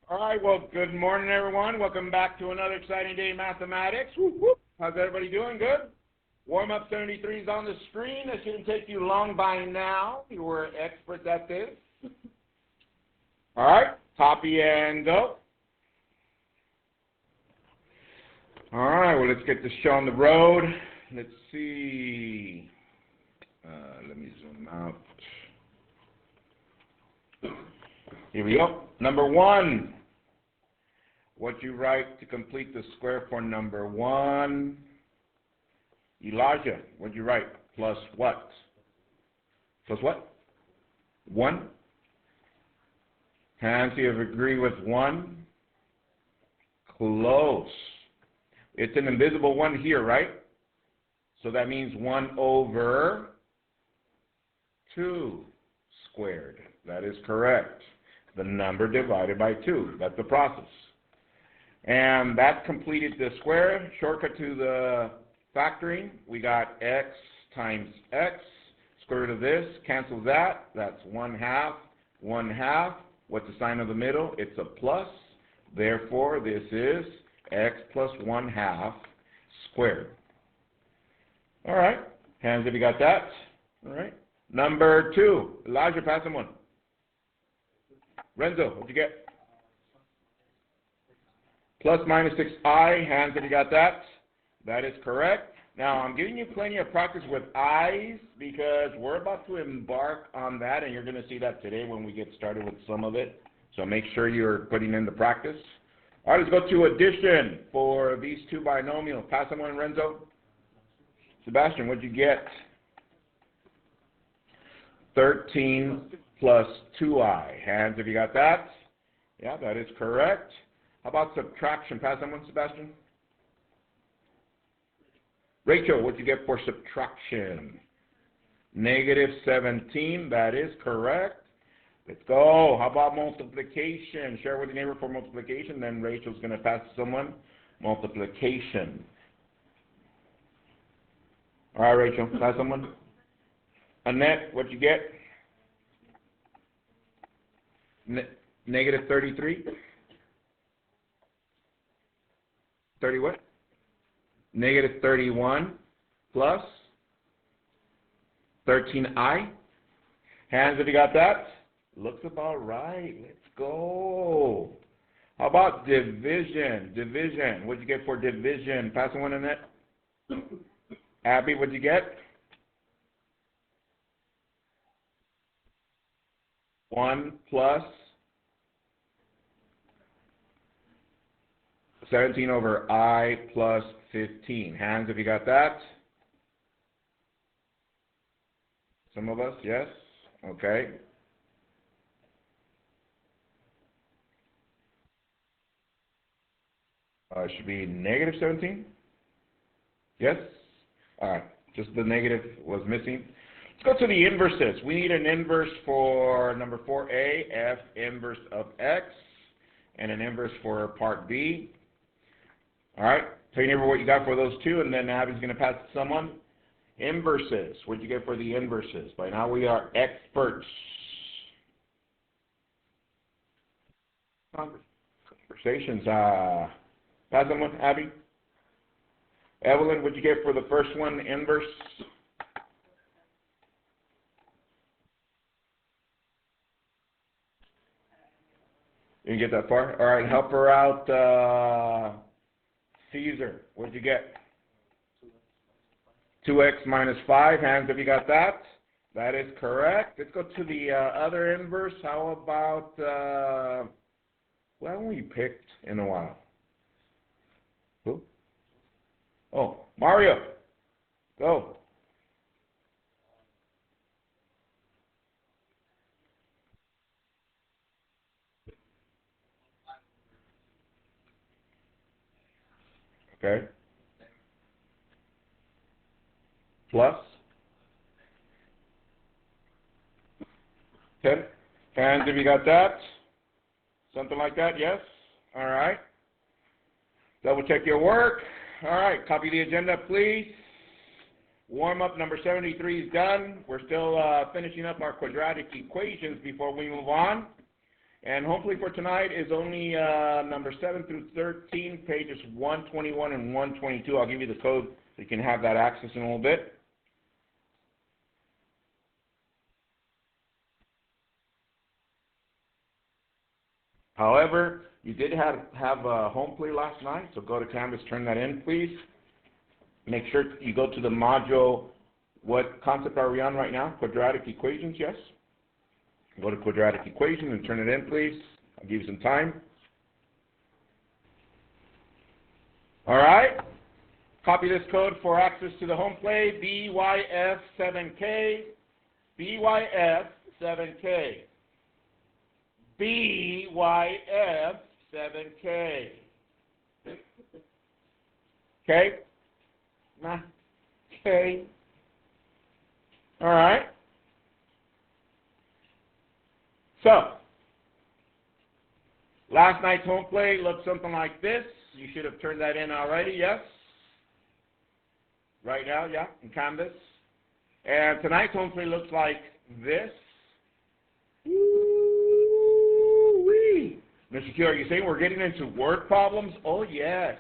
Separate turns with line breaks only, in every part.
All right, well, good morning, everyone. Welcome back to another exciting day in mathematics. Whoop, whoop. How's everybody doing? Good? Warm-up 73 is on the screen. That shouldn't take you long by now. You were experts at this. All right, copy and go. All right, well, let's get this show on the road. Let's see. Let me zoom out. Here we go. Number one. What you write to complete the square for number one? Elijah, what'd you write? Plus what? Plus what? 1. Hands you have agreed with 1? Close. It's an invisible 1 here, right? So that means 1 over 2 squared. That is correct. The number divided by 2. That's the process. And that completed the square. Shortcut to the factoring. We got x times x. Square root of this. Cancels that. That's 1/2. 1/2. What's the sign of the middle? It's a plus. Therefore, this is x plus 1/2 squared. All right. Hands if you got that. All right. Number 2. Elijah, pass him one. Renzo, what'd you get? Plus minus 6i, hands if you got that. That is correct. Now, I'm giving you plenty of practice with i's because we're about to embark on that, and you're going to see that today when we get started with some of it. So make sure you're putting in the practice. All right, let's go to addition for these two binomials. Pass them one, Renzo. Sebastian, what'd you get? 13 plus 2i. Hands if you got that. Yeah, that is correct. How about subtraction? Pass that one, Sebastian. Rachel, what'd you get for subtraction? Negative 17. That is correct. Let's go. How about multiplication? Share with your neighbor for multiplication. Then Rachel's going to pass to someone. Multiplication. All right, Rachel, pass someone. Annette, what'd you get? Negative 33. 30 what? Negative 31 plus 13i. Hands if you got that. Looks about right. Let's go. How about division? Division. What'd you get for division? Pass one in that. Abby, what'd you get? 1 plus 17 over I plus 15. Hands if you got that. Some of us, yes? Okay. It should be negative 17? Yes? All right. Just the negative was missing. Let's go to the inverses. We need an inverse for number 4a, f inverse of x, and an inverse for part b. All right, tell your neighbor what you got for those two, and then Abby's going to pass it to someone. Inverses. What did you get for the inverses? By now we are experts. Conversations. Pass someone, Abby. Evelyn, what did you get for the first one, inverse? You didn't get that far? All right, help her out. Caesar, what did you get? 2x minus 5. Hands if you got that. That is correct. Let's go to the other inverse. How about, what haven't we picked in a while? Who? Oh, Mario. Go. Okay. Plus 10. Hands if you got that. Something like that, yes? All right. Double check your work. All right, copy the agenda, please. Warm-up number 73 is done. We're still finishing up our quadratic equations before we move on. And hopefully for tonight is only number 7 through 13, pages 121 and 122. I'll give you the code so you can have that access in a little bit. However, you did have a home play last night, so go to Canvas, turn that in, please. Make sure you go to the module. What concept are we on right now? Quadratic equations, yes? Go to quadratic equation and turn it in, please. I'll give you some time. All right. Copy this code for access to the home play, BYF7K, BYF7K, BYF7K. Okay? Okay. All right. So, last night's home play looked something like this. You should have turned that in already, yes? Right now, yeah, in Canvas. And tonight's home play looks like this. Woo-wee. Mr. Q, are you saying we're getting into word problems? Oh, yes.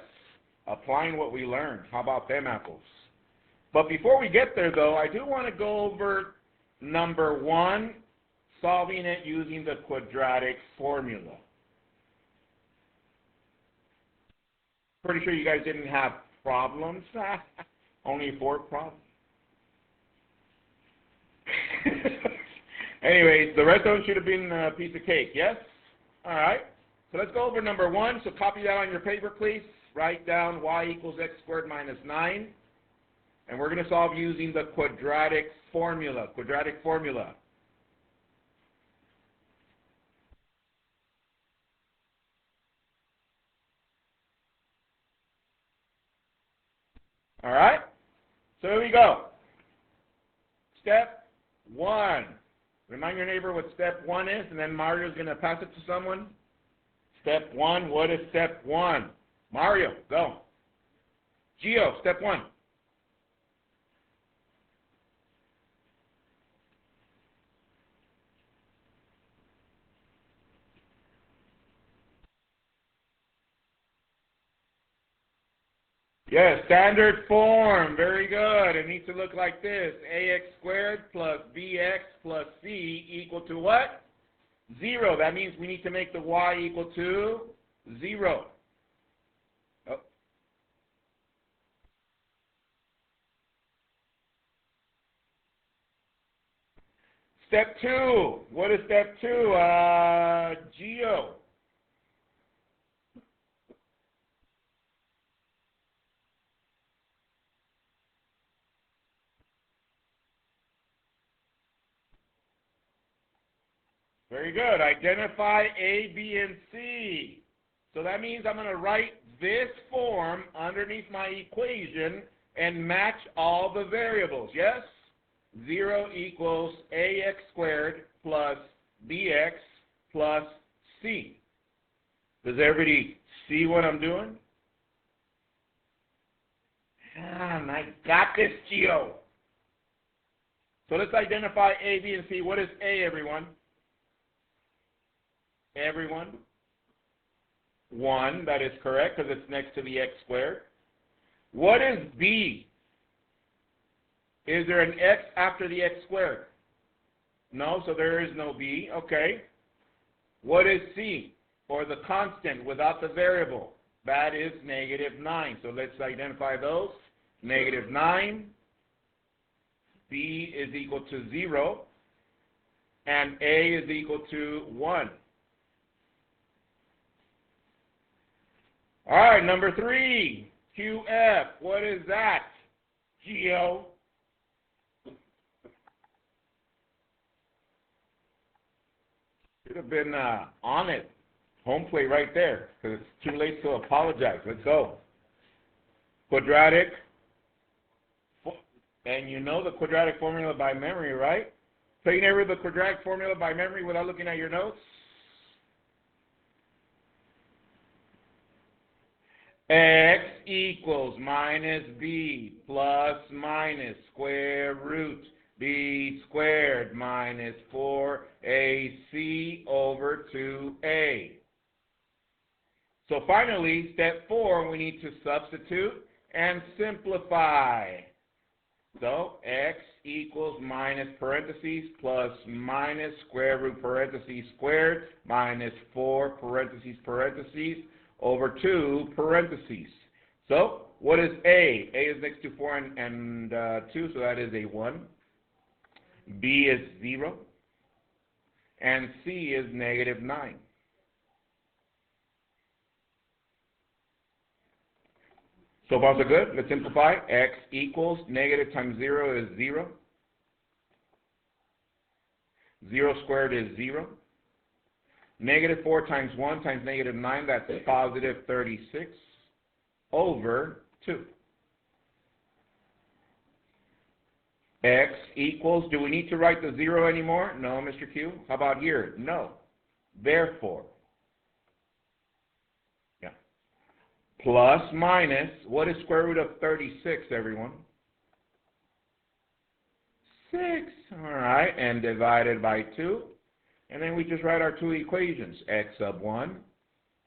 Applying what we learned. How about them apples? But before we get there, though, I do want to go over number 1, solving it using the quadratic formula. Pretty sure you guys didn't have problems. Only 4 problems. Anyways, the rest of them should have been a piece of cake, yes? All right. So let's go over number 1. So copy that on your paper, please. Write down y equals x squared minus 9. And we're going to solve using the quadratic formula. Quadratic formula. All right? So here we go. Step 1. Remind your neighbor what step 1 is, and then Mario's going to pass it to someone. Step 1, what is step 1? Mario, go. Gio, step 1. Yes, standard form. Very good. It needs to look like this. AX squared plus BX plus C equal to what? 0. That means we need to make the Y equal to 0. Oh. Step 2. What is step 2? Geo. Very good. Identify A, B, and C. So that means I'm going to write this form underneath my equation and match all the variables, yes? 0 equals AX squared plus BX plus C. Does everybody see what I'm doing? I got this, Gio. So let's identify A, B, and C. What is A, everyone? Everyone? 1, that is correct because it's next to the x squared. What is B? Is there an x after the x squared? No, so there is no B. Okay. What is C? Or the constant without the variable? That is -9. So let's identify those. -9. B is equal to 0. And A is equal to 1. All right, number 3, QF. What is that, Geo? Should have been on it. Home plate right there, because it's too late to apologize. Let's go. Quadratic. And you know the quadratic formula by memory, right? So you never the quadratic formula by memory without looking at your notes? X equals minus B plus minus square root b squared minus 4ac over 2a. So finally, step 4, we need to substitute and simplify. So x equals minus parentheses plus minus square root parentheses squared minus 4 parentheses parentheses over 2 parentheses. So what is a? A is next to 4 and 2, so that is a 1. B is 0. And C is negative 9. So far so good. Let's simplify. X equals negative times 0 is 0. 0 squared is 0. Negative 4 times 1 times negative 9, that's positive 36 over 2. X equals, do we need to write the 0 anymore? No, Mr. Q. How about here? No. Therefore, plus minus, what is square root of 36, everyone? 6. All right, and divided by 2. And then we just write our 2 equations. X sub 1.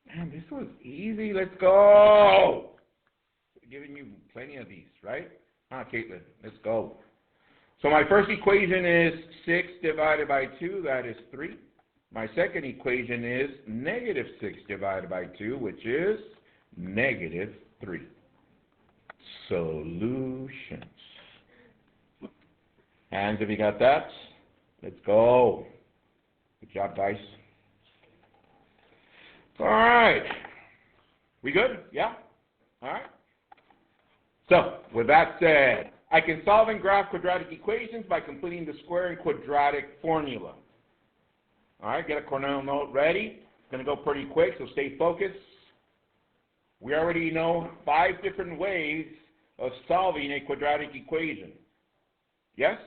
Man, this was easy. Let's go. I'm giving you plenty of these, right? Caitlin, let's go. So my first equation is 6 divided by 2. That is 3. My second equation is negative 6 divided by 2, which is negative 3. Solutions. Hands if you got that. Let's go. Good job, guys. All right. We good? Yeah? All right. So, with that said, I can solve and graph quadratic equations by completing the square and quadratic formula. All right, get a Cornell note ready. It's going to go pretty quick, so stay focused. We already know 5 different ways of solving a quadratic equation. Yes?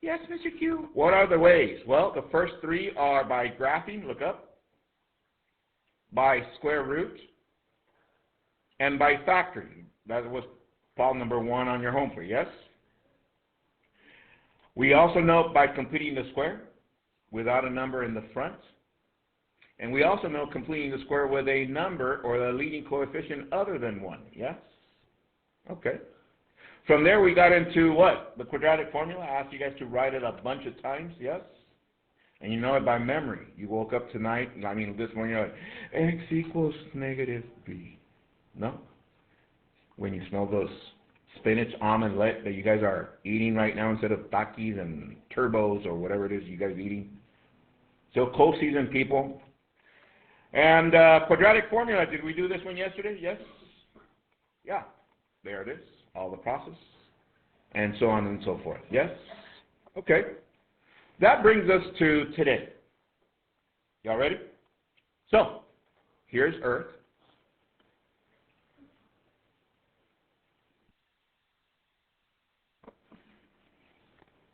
Yes, Mr. Q. What are the ways? Well, the first 3 are by graphing, look up, by square root, and by factoring. That was problem number 1 on your homework, yes? We also know by completing the square without a number in the front. And we also know completing the square with a number or a leading coefficient other than 1, yes? Okay. From there we got into what? The quadratic formula. I asked you guys to write it a bunch of times, yes? And you know it by memory. You woke up tonight, this morning, you're like, x equals negative b. No? When you smell those spinach omelette that you guys are eating right now instead of Takis and turbos or whatever it is you guys are eating. So cold season, people. And quadratic formula, did we do this one yesterday? Yes? Yeah. There it is. All the process. And so on and so forth. Yes? Okay. That brings us to today. Y'all ready? So, here's Earth.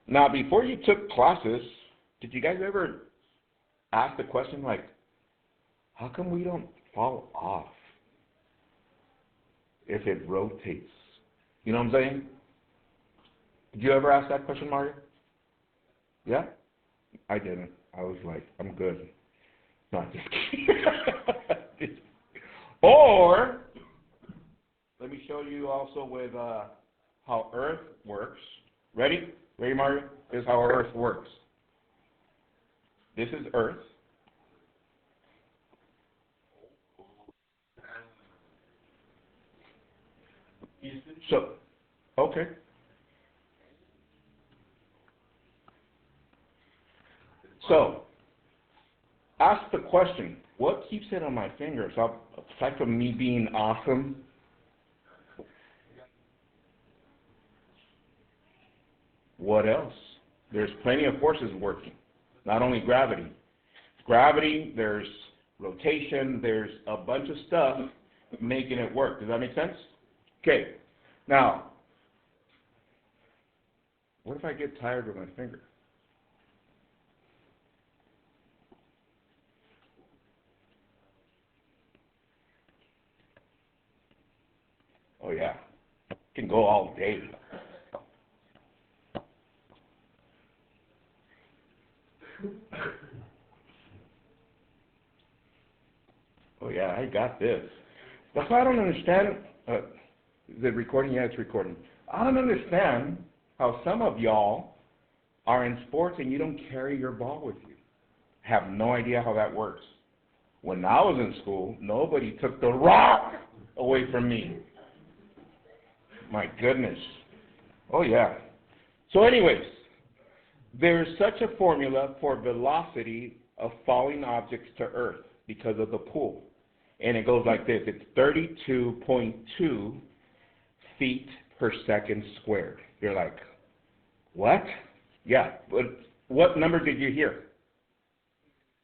Now, before you took classes, did you guys ever ask the question like, how come we don't fall off if it rotates? You know what I'm saying? Did you ever ask that question, Mario? Yeah? I didn't. I was like, I'm good. No, just kidding. Or, let me show you also with how Earth works. Ready? Ready, Mario? This is how Earth works. This is Earth. So, okay. So, ask the question, what keeps it on my fingers? Aside from me being awesome, what else? There's plenty of forces working, not only gravity. Gravity, there's rotation, there's a bunch of stuff making it work. Does that make sense? Okay. Now, what if I get tired with my finger? Oh yeah, I can go all day. Oh, yeah, I got this. That's why I don't understand. Is it recording? Yeah, it's recording. I don't understand how some of y'all are in sports and you don't carry your ball with you. Have no idea how that works. When I was in school, nobody took the rock away from me. My goodness. Oh, yeah. So anyways, there is such a formula for velocity of falling objects to Earth because of the pull. And it goes like this. It's 32.2 feet per second squared. You're like, what? Yeah, but what number did you hear?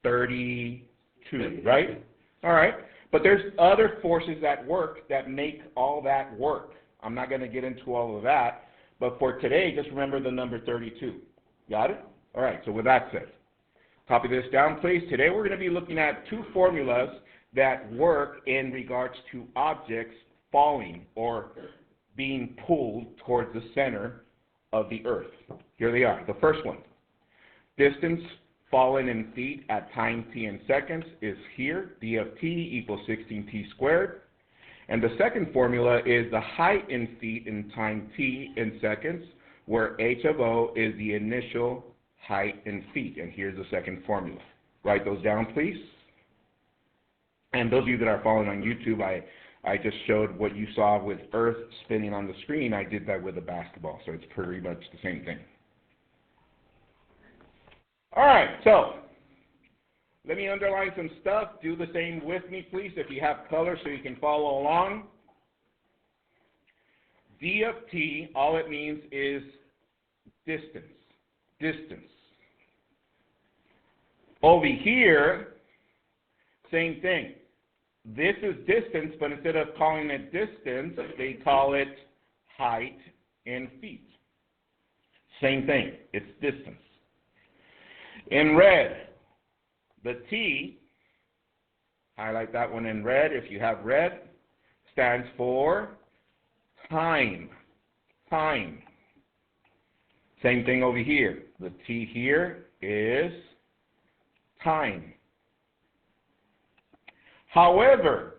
32, right? All right. But there's other forces at work that make all that work. I'm not going to get into all of that. But for today, just remember the number 32. Got it? All right, so with that said, copy this down, please. Today we're going to be looking at two formulas that work in regards to objects falling or being pulled towards the center of the Earth. Here they are. The first one, distance fallen in feet at time t in seconds is here. D of t equals 16t squared. And the second formula is the height in feet in time t in seconds, where h of o is the initial height in feet. And here's the second formula. Write those down, please. And those of you that are following on YouTube, I just showed what you saw with Earth spinning on the screen. I did that with a basketball, so it's pretty much the same thing. All right, so let me underline some stuff. Do the same with me, please, if you have color so you can follow along. D of t, all it means is distance. Distance. Over here, same thing. This is distance, but instead of calling it distance, they call it height in feet. Same thing. It's distance. In red, the T, highlight that one in red if you have red, stands for time. Time. Same thing over here. The T here is time. However,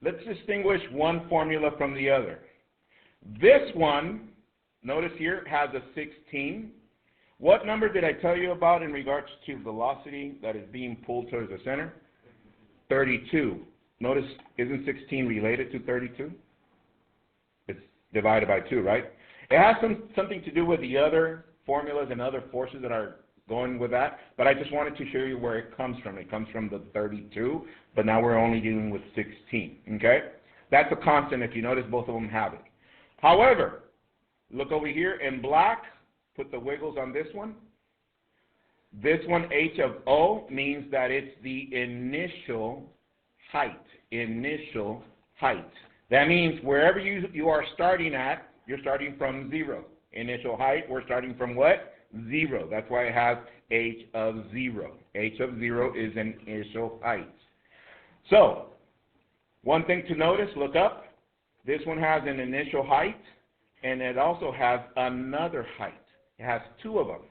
let's distinguish one formula from the other. This one, notice here, has a 16. What number did I tell you about in regards to velocity that is being pulled towards the center? 32. Notice, isn't 16 related to 32? It's divided by 2, right? It has something to do with the other formulas and other forces that are going with that, but I just wanted to show you where it comes from. It comes from the 32, but now we're only dealing with 16, okay? That's a constant. If you notice, both of them have it. However, look over here in black, put the wiggles on this one. This one, H of O, means that it's the initial height. Initial height. That means wherever you are starting at, you're starting from 0. Initial height, we're starting from what? 0. That's why it has H of 0. H of 0 is an initial height. So, one thing to notice, look up. This one has an initial height, and it also has another height. It has 2 of them.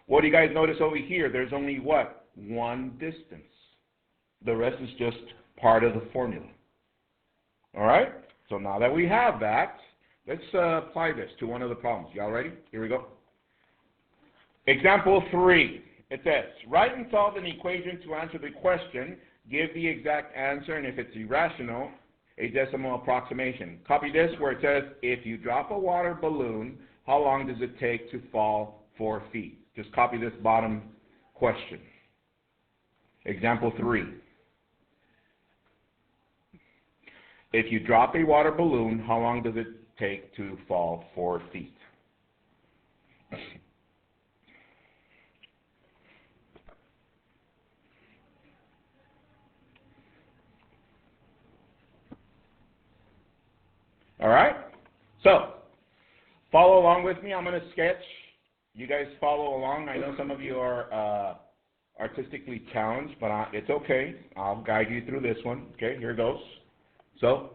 What do you guys notice over here? There's only what? One distance. The rest is just part of the formula. All right? So now that we have that, let's apply this to one of the problems. Y'all ready? Here we go. Example 3. It says, write and solve an equation to answer the question. Give the exact answer, and if it's irrational, a decimal approximation. Copy this where it says, if you drop a water balloon, how long does it take to fall 4 feet? Just copy this bottom question. Example 3. If you drop a water balloon, how long does it take to fall 4 feet? All right? So, follow along with me. I'm going to sketch. You guys follow along. I know some of you are artistically challenged, but it's okay. I'll guide you through this one. Okay, here goes. So,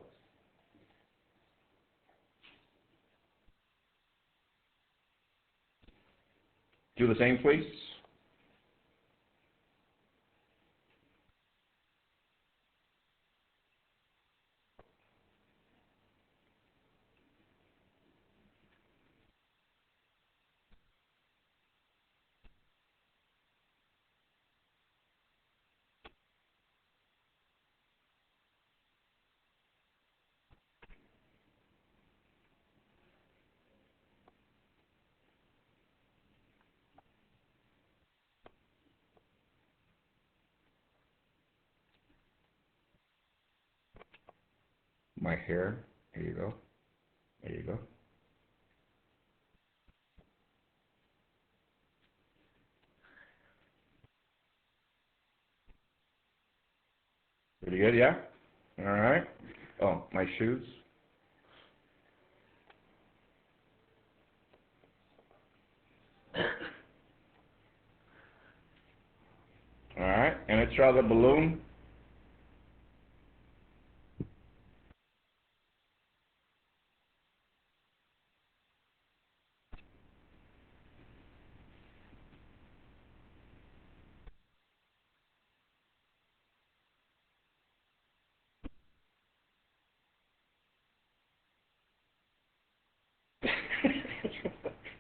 do the same, please. my hair. There you go. There you go. Pretty good, yeah? All right. Oh, my shoes. All right. And let's draw the balloon.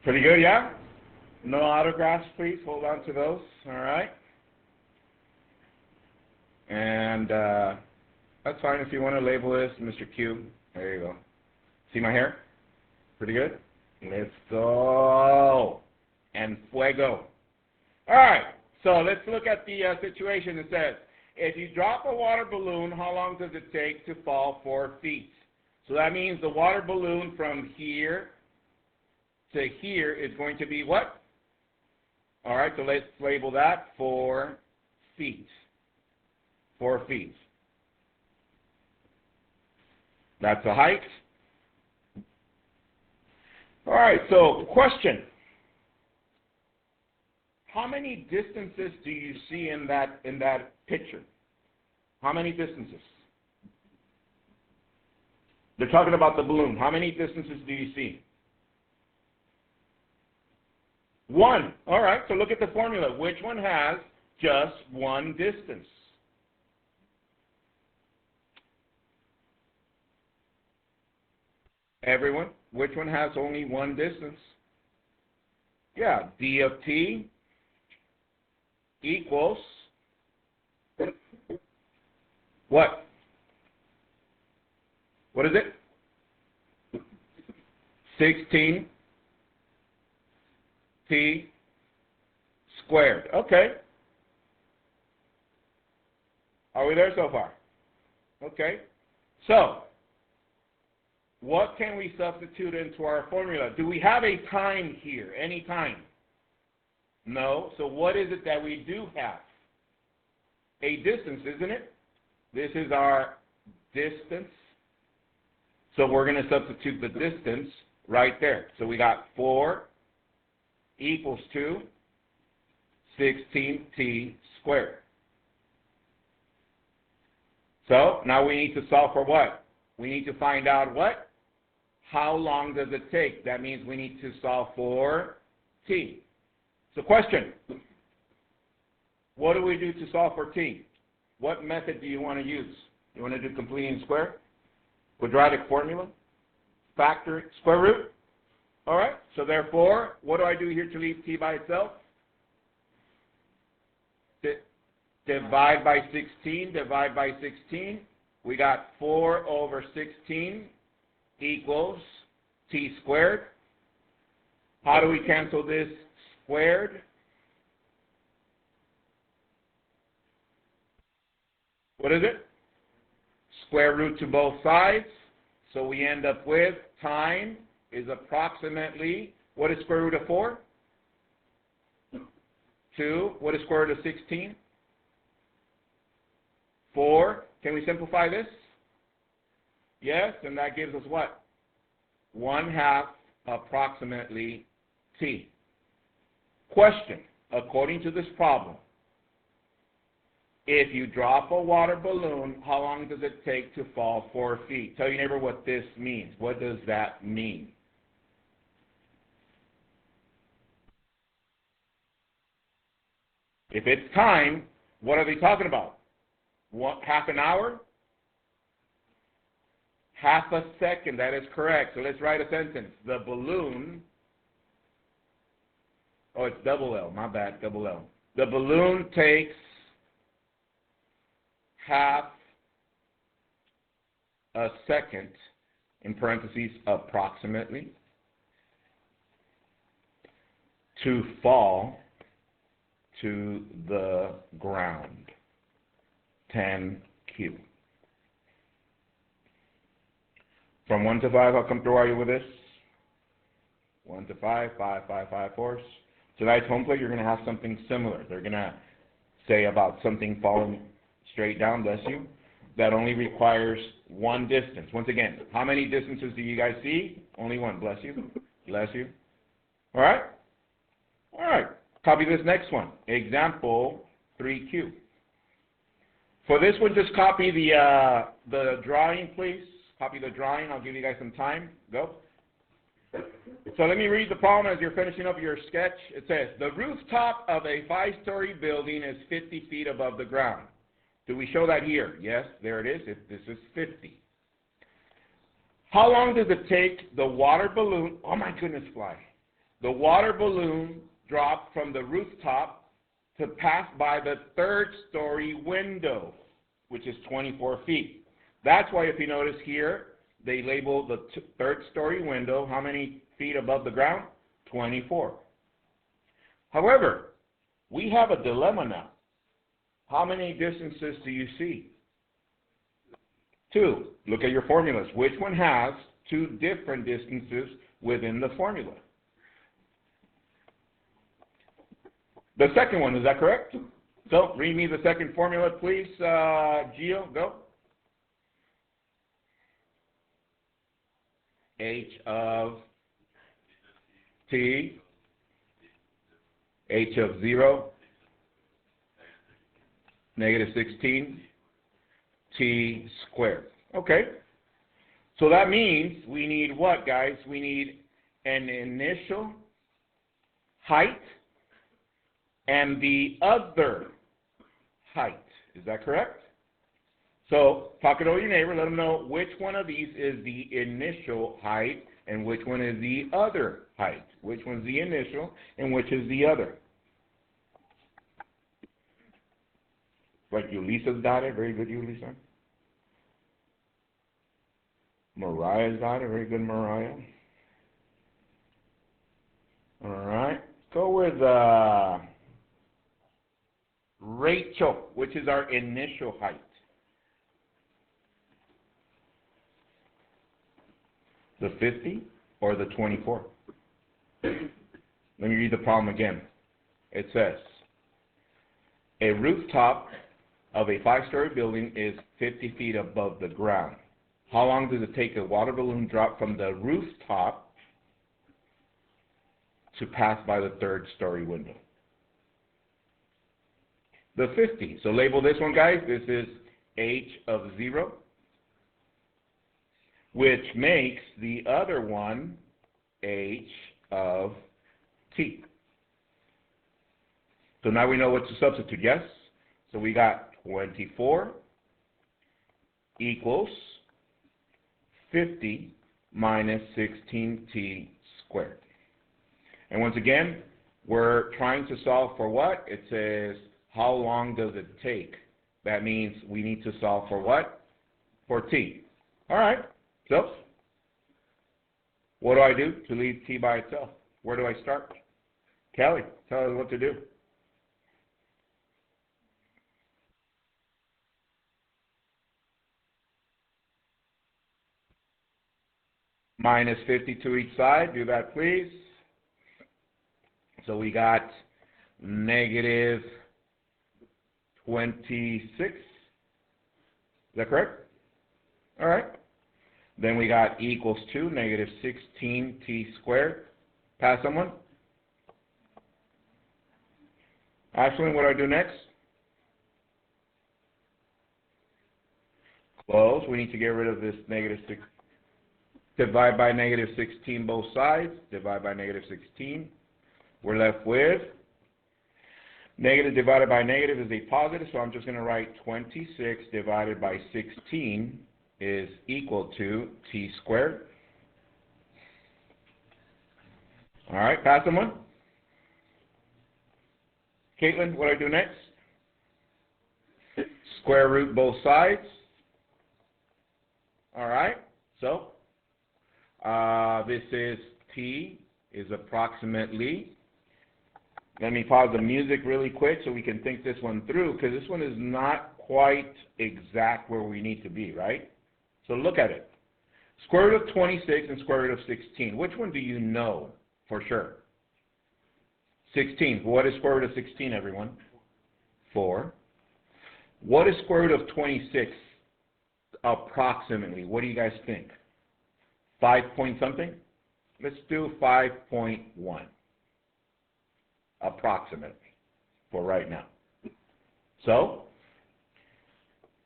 Pretty good, yeah? No autographs, please. Hold on to those. All right. And that's fine if you want to label this Mr. Q. There you go. See my hair? Pretty good? Let's go. And fuego. All right. So let's look at the situation. It says, if you drop a water balloon, how long does it take to fall 4 feet? So that means the water balloon from here to here is going to be what? All right, so let's label that 4 feet. 4 feet. That's the height. All right, so question. How many distances do you see in that picture? How many distances? They're talking about the balloon. How many distances do you see? 1. All right, so look at the formula. Which one has just one distance? Everyone? Which one has only one distance? Yeah, d of t equals what? What is it? 16 t squared. Okay. Are we there so far? Okay. So, what can we substitute into our formula? Do we have a time here? Any time? No. So what is it that we do have? A distance, isn't it? This is our distance. So we're going to substitute the distance right there. So we got 4 equals to 16t squared. So now we need to solve for what? We need to find out what? How long does it take? That means we need to solve for t. So question, what do we do to solve for t? What method do you want to use? You want to do completing square? Quadratic formula? Factor, square root? All right, so therefore, what do I do here to leave t by itself? Divide by 16, divide by 16. We got 4 over 16 equals t squared. How do we cancel this squared? What is it? Square root to both sides. So we end up with time is approximately, what is square root of 4? 2. What is square root of 16? 4. Can we simplify this? Yes, and that gives us what? 1/2 approximately t. Question, according to this problem, if you drop a water balloon, how long does it take to fall 4 feet? Tell your neighbor what this means. What does that mean? If it's time, what are they talking about? What, half an hour? Half a second, that is correct. So let's write a sentence. The balloon, oh, it's double L, my bad, double L. The balloon takes half a second, in parentheses, approximately, to fall to the ground. 10Q. From 1 to 5, how comfortable are you with this? 1 to 5, 5, 5, 5, force. Tonight's home plate, you're going to have something similar. They're going to say about something falling straight down, bless you, that only requires one distance. Once again, how many distances do you guys see? Only one, bless you. Bless you. All right? All right. Copy this next one. Example 3Q. For this one, just copy the drawing, please. Copy the drawing. I'll give you guys some time. Go. So let me read the problem as you're finishing up your sketch. It says, the rooftop of a 5-story building is 50 feet above the ground. Do we show that here? Yes, there it is. This is 50. How long does it take the water balloon, oh my goodness, fly, the water balloon drop from the rooftop to pass by the 3rd-story window, which is 24 feet? That's why if you notice here, they label the 3rd-story window, how many feet above the ground? 24. However, we have a dilemma now. How many distances do you see? 2. Look at your formulas. Which one has 2 different distances within the formula? The second one, is that correct? So, read me the second formula, please. Gio, go. H of T, H of 0, negative 16, T squared. Okay. So that means we need what, guys? We need an initial height and the other height. Is that correct? So talk it over your neighbor. Let them know which one of these is the initial height and which one is the other height. Which one's the initial and which is the other. Like Ulisa's got it. Very good, Ulisa. Mariah's got it. Very good, Mariah. All right. Go with Rachel, which is our initial height. The 50 or the 24? Let me read the problem again. It says, a rooftop of a 5-story building is 50 feet above the ground. How long does it take a water balloon drop from the rooftop to pass by the 3rd-story window? The 50. So label this one, guys. This is H of 0, which makes the other one H of T. So now we know what to substitute, yes? So we got 24 equals 50 minus 16T squared. And once again, we're trying to solve for what? It says, how long does it take? That means we need to solve for what? For T. All right. So, what do I do to leave T by itself? Where do I start? Kelly, tell us what to do. Minus 50 to each side. Do that, please. So we got negative 26. Is that correct? All right. Then we got equals to negative 16T squared. Pass someone? Ashlyn, what do I do next? Close. We need to get rid of this negative 6. Divide by negative 16 both sides. Divide by negative 16. We're left with negative divided by negative is a positive, so I'm just going to write 26 divided by 16 is equal to T squared. All right, pass someone. Caitlin, what do I do next? Square root both sides. All right, so this is T is approximately, let me pause the music really quick so we can think this one through, because this one is not quite exact where we need to be, right? So look at it. Square root of 26 and square root of 16. Which one do you know for sure? 16. What is square root of 16, everyone? 4. What is square root of 26 approximately? What do you guys think? 5 point something? Let's do 5.1 approximately for right now. So,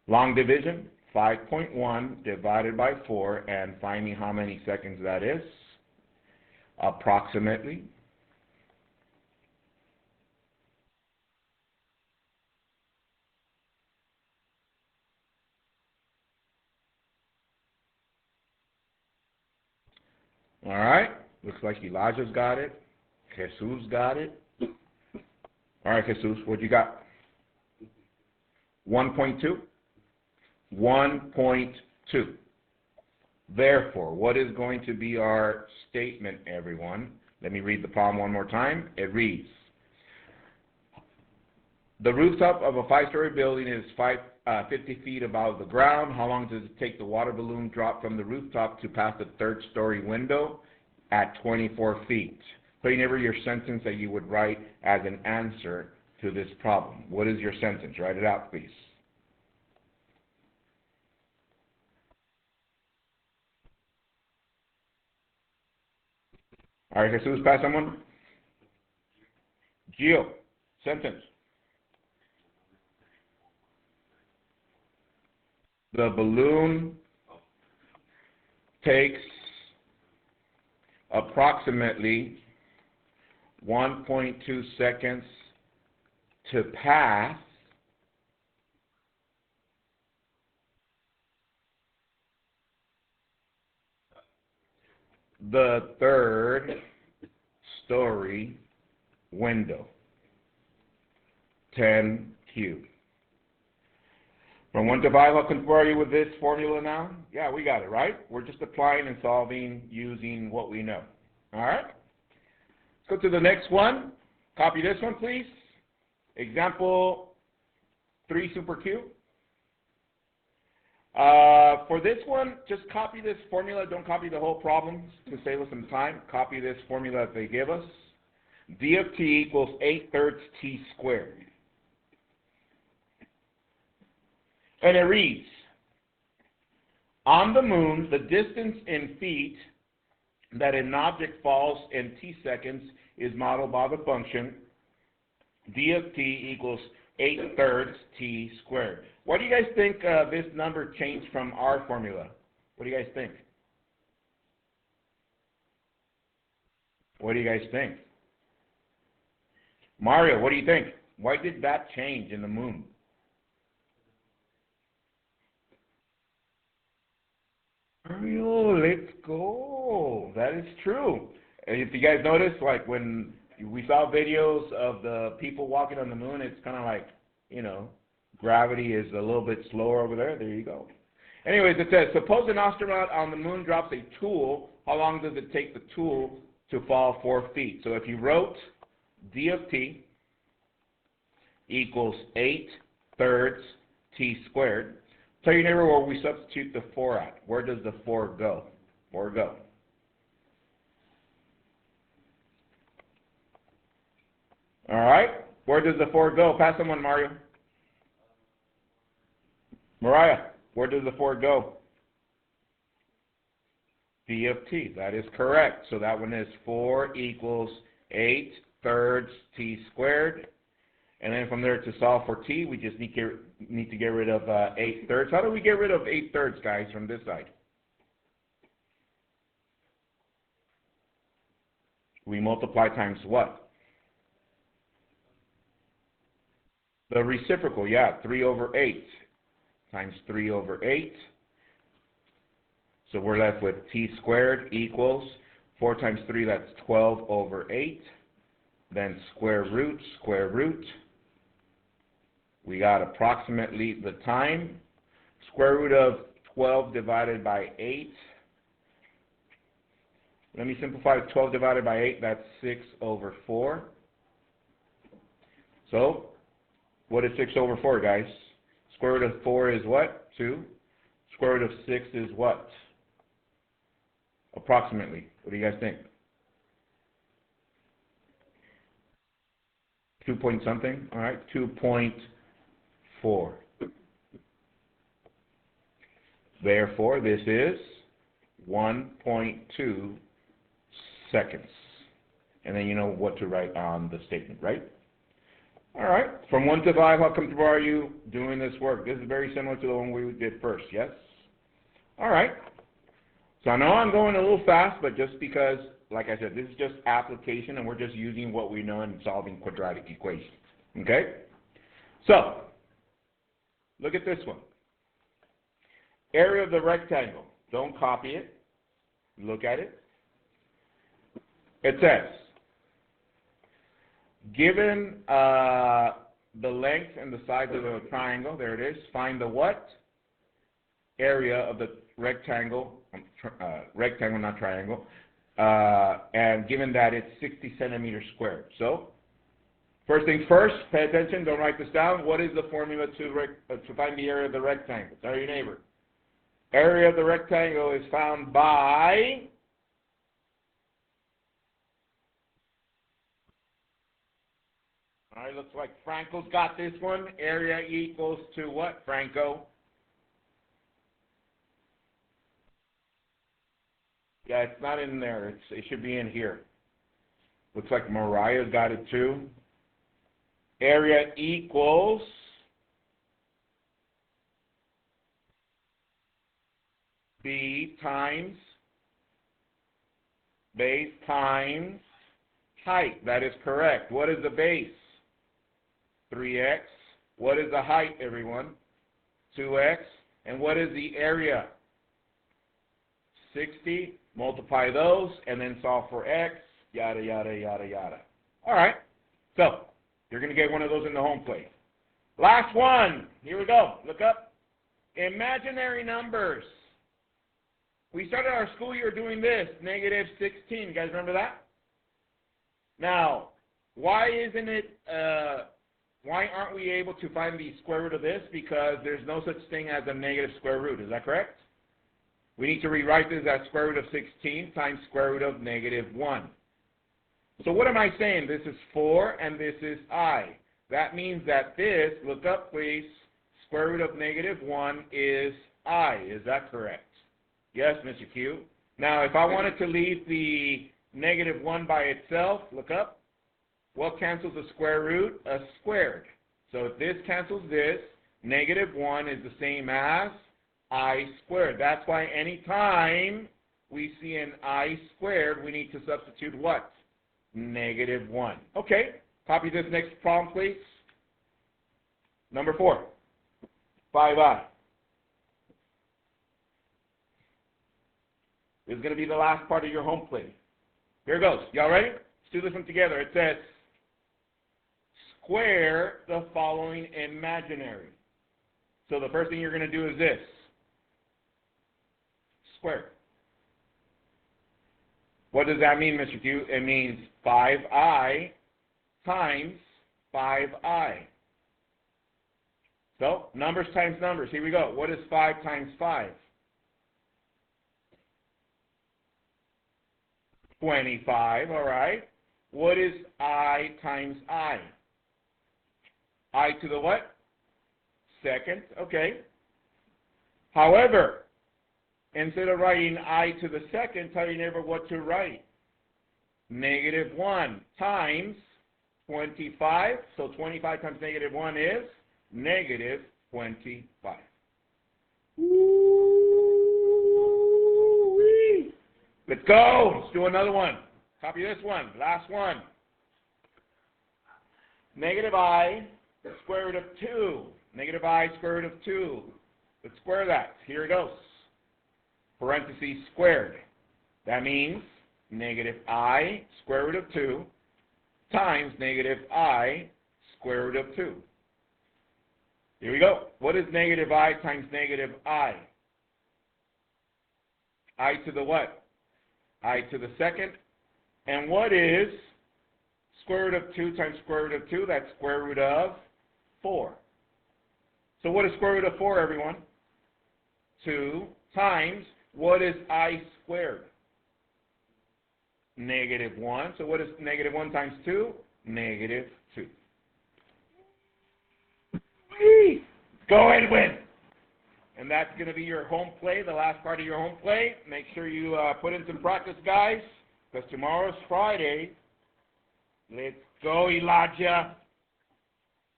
long division, 5.1 divided by 4, and find me how many seconds that is. Approximately. All right. Looks like Elijah's got it. Jesus got it. All right, Jesus, what you got? 1.2? 1.2. Therefore, what is going to be our statement, everyone? Let me read the problem one more time. It reads, the rooftop of a 5-story building is 50 feet above the ground. How long does it take the water balloon drop from the rooftop to pass the 3rd-story window? At 24 feet. Putting over your sentence that you would write as an answer to this problem. What is your sentence? Write it out, please. All right, Jesus, pass someone. Gio, sentence. The balloon takes approximately 1.2 seconds to pass the 3rd-story window. 10 cubed. From 1 to 5, how comfortable are you with this formula now? Yeah, we got it, right? We're just applying and solving using what we know. All right? Let's go to the next one. Copy this one, please. Example 3 super cube. For this one, just copy this formula. Don't copy the whole problem to save us some time. Copy this formula that they give us. D of t equals 8/3 t squared. And it reads, on the moon, the distance in feet that an object falls in t seconds is modeled by the function d of t equals 8/3 t squared. Why do you guys think this number changed from our formula? What do you guys think? What do you guys think? Mario, what do you think? Why did that change in the moon? Mario, let's go. That is true. If you guys notice, like when we saw videos of the people walking on the moon, it's kind of like, you know, gravity is a little bit slower over there. There you go. Anyways, it says, suppose an astronaut on the moon drops a tool. How long does it take the tool to fall 4 feet? So if you wrote d of t equals 8/3 t squared, tell your neighbor where we substitute the 4 at. Where does the 4 go? 4 go. All right. Where does the 4 go? Pass someone, Mario. Mariah, where does the 4 go? D of t. That is correct. So that one is 4 equals 8/3 t squared. And then from there, to solve for t, we just need to get rid of 8/3. How do we get rid of 8/3, guys, from this side? We multiply times what? The reciprocal, yeah, 3/8 times 3/8. So we're left with t squared equals 4 times 3, that's 12/8. Then square root. We got approximately the time. Square root of 12 divided by 8. Let me simplify 12 divided by 8. That's 6/4. So, what is 6/4, guys? Square root of 4 is what? 2. Square root of 6 is what? Approximately. What do you guys think? 2 point something? All right, 2.4. Therefore, this is 1.2 seconds. And then you know what to write on the statement, right? All right, from 1 to 5, how comfortable are you doing this work? This is very similar to the one we did first, yes? All right. So I know I'm going a little fast, but just because, like I said, this is just application, and we're just using what we know in solving quadratic equations, okay? So, look at this one. Area of the rectangle. Don't copy it. Look at it. It says, given the length and the size of the triangle, there it is, find the what? Area of the rectangle, rectangle, not triangle, and given that it's 60 centimeters squared. So, first things first, pay attention, don't write this down. What is the formula to find the area of the rectangle? Tell your neighbor. Area of the rectangle is found by all right, looks like Franco's got this one. Area equals to what, Franco? Yeah, it's not in there. It should be in here. Looks like Mariah's got it too. Area equals B times base times height. That is correct. What is the base? 3x. What is the height, everyone? 2x. And what is the area? 60. Multiply those and then solve for x. Yada, yada, yada, yada. All right. So, you're going to get one of those in the home plate. Last one. Here we go. Look up. Imaginary numbers. We started our school year doing this, negative 16. You guys remember that? Now, why aren't we able to find the square root of this? Because there's no such thing as a negative square root. Is that correct? We need to rewrite this as square root of 16 times square root of negative 1. So what am I saying? This is 4 and this is I. That means that this, look up please, square root of negative 1 is I. Is that correct? Yes, Mr. Q. Now, if I wanted to leave the negative 1 by itself, look up. What cancels a square root? A squared. So if this cancels this, negative 1 is the same as I squared. That's why anytime we see an I squared, we need to substitute what? Negative 1. Okay, copy this next problem, please. Number 4, 5i. This is going to be the last part of your home plate. Here it goes. Y'all ready? Let's do this one together. It says, square the following imaginary. So the first thing you're going to do is this. Square. What does that mean, Mr. Q? It means 5i times 5i. So, numbers times numbers. Here we go. What is 5 times 5? 25, all right. What is I times I? I to the what? Second, okay. However, instead of writing I to the second, tell your neighbor what to write. Negative 1 times 25. So 25 times negative 1 is negative 25. Woo-wee. Let's go. Let's do another one. Copy this one. Last one. Negative I square root of 2. Negative I square root of 2. Let's square that. Here it goes. Parentheses squared. That means negative I square root of 2 times negative I square root of 2. Here we go. What is negative I times negative I? I to the what? I to the second. And what is square root of 2 times square root of 2? That's square root of 4. So what is square root of 4, everyone? 2 times, what is I squared? negative 1. So what is negative 1 times 2? Negative 2. Whee! Go and win. And that's going to be your home play, the last part of your home play. Make sure you put in some practice, guys, because tomorrow's Friday. Let's go, Elijah.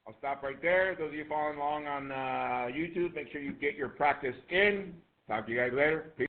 I'll stop right there. Those of you following along on YouTube, make sure you get your practice in. Talk to you guys later. Peace.